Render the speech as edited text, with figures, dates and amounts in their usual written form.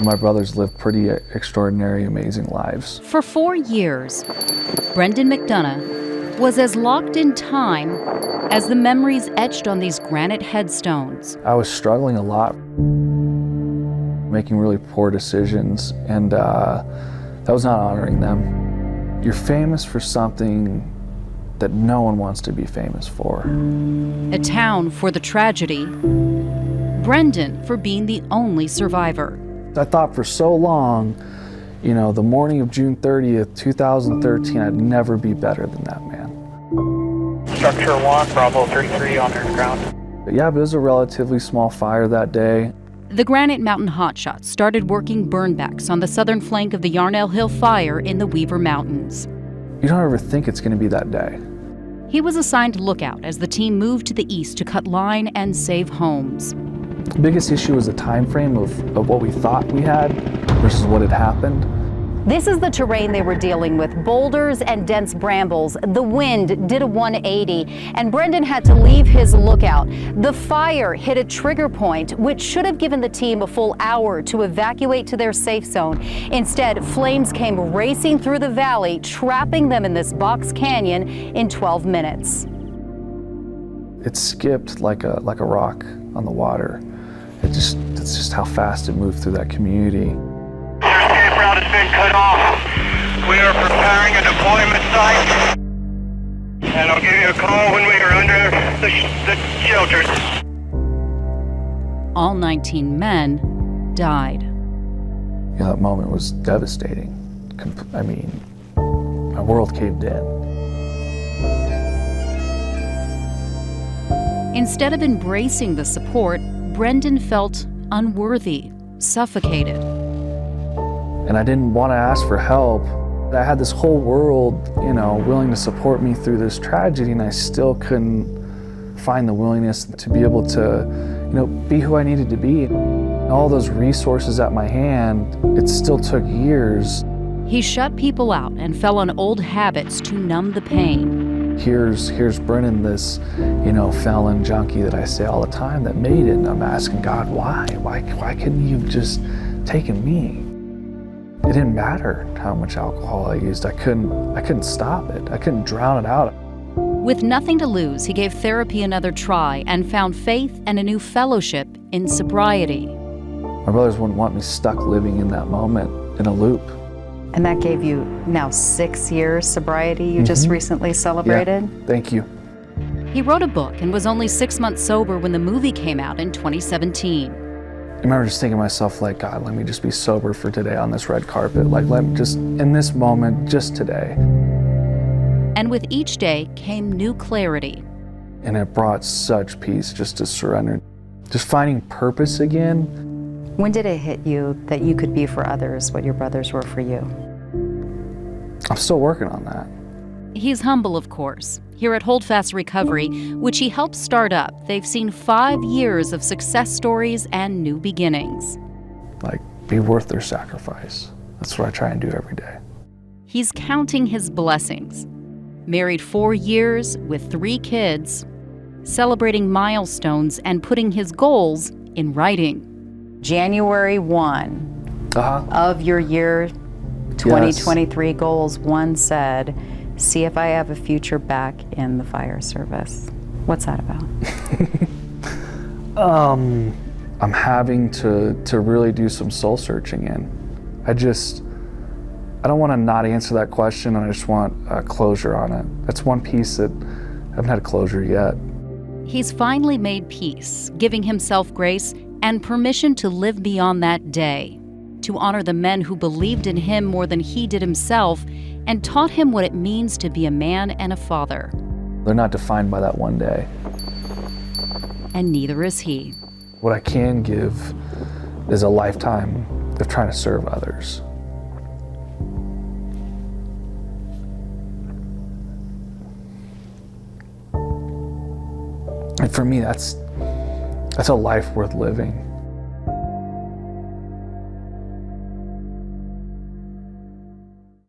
My brothers lived pretty extraordinary, amazing lives. For 4 years, Brendan McDonough was as locked in time as the memories etched on these granite headstones. I was struggling a lot, making really poor decisions, and that was not honoring them. You're famous for something that no one wants to be famous for. A town for the tragedy, Brendan for being the only survivor. I thought for so long, the morning of June 30th, 2013, I'd never be better than that man. Structure 1, Bravo 33 on ground. But yeah, but it was a relatively small fire that day. The Granite Mountain Hotshots started working burnbacks on the southern flank of the Yarnell Hill fire in the Weaver Mountains. You don't ever think it's going to be that day. He was assigned lookout as the team moved to the east to cut line and save homes. The biggest issue was the time frame of what we thought we had versus what had happened. This is the terrain they were dealing with, boulders and dense brambles. The wind did a 180, and Brendan had to leave his lookout. The fire hit a trigger point, which should have given the team a full hour to evacuate to their safe zone. Instead, flames came racing through the valley, trapping them in this box canyon in 12 minutes. It skipped like a rock on the water. It's just how fast it moved through that community. Your escape route has been cut off. We are preparing a deployment site. And I'll give you a call when we are under the shelters. All 19 men died. That moment was devastating. I mean, my world caved in. Instead of embracing the support, Brendan felt unworthy, suffocated. And I didn't want to ask for help. I had this whole world, willing to support me through this tragedy, and I still couldn't find the willingness to be able to, be who I needed to be. All those resources at my hand, it still took years. He shut people out and fell on old habits to numb the pain. Here's Brennan, this, felon junkie that I say all the time that made it, and I'm asking God, why? Why couldn't you have just taken me? It didn't matter how much alcohol I used. I couldn't stop it. I couldn't drown it out. With nothing to lose, he gave therapy another try and found faith and a new fellowship in sobriety. My brothers wouldn't want me stuck living in that moment, in a loop. And that gave you now 6 years sobriety you just recently celebrated? Yeah, thank you. He wrote a book and was only 6 months sober when the movie came out in 2017. I remember just thinking to myself, God, let me just be sober for today on this red carpet. Let me just, in this moment, just today. And with each day came new clarity. And it brought such peace just to surrender. Just finding purpose again. When did it hit you that you could be for others what your brothers were for you? I'm still working on that. He's humble, of course. Here at Holdfast Recovery, which he helped start up, they've seen 5 years of success stories and new beginnings. Be worth their sacrifice. That's what I try and do every day. He's counting his blessings. Married 4 years with 3 kids, celebrating milestones and putting his goals in writing. January 1 of your year 2023 goals, one said, see if I have a future back in the fire service. What's that about? I'm having to really do some soul searching in. I don't want to not answer that question, and I just want closure on it. That's one piece that I haven't had closure yet. He's finally made peace, giving himself grace and permission to live beyond that day, to honor the men who believed in him more than he did himself and taught him what it means to be a man and a father. They're not defined by that one day. And neither is he. What I can give is a lifetime of trying to serve others. And for me, that's a life worth living.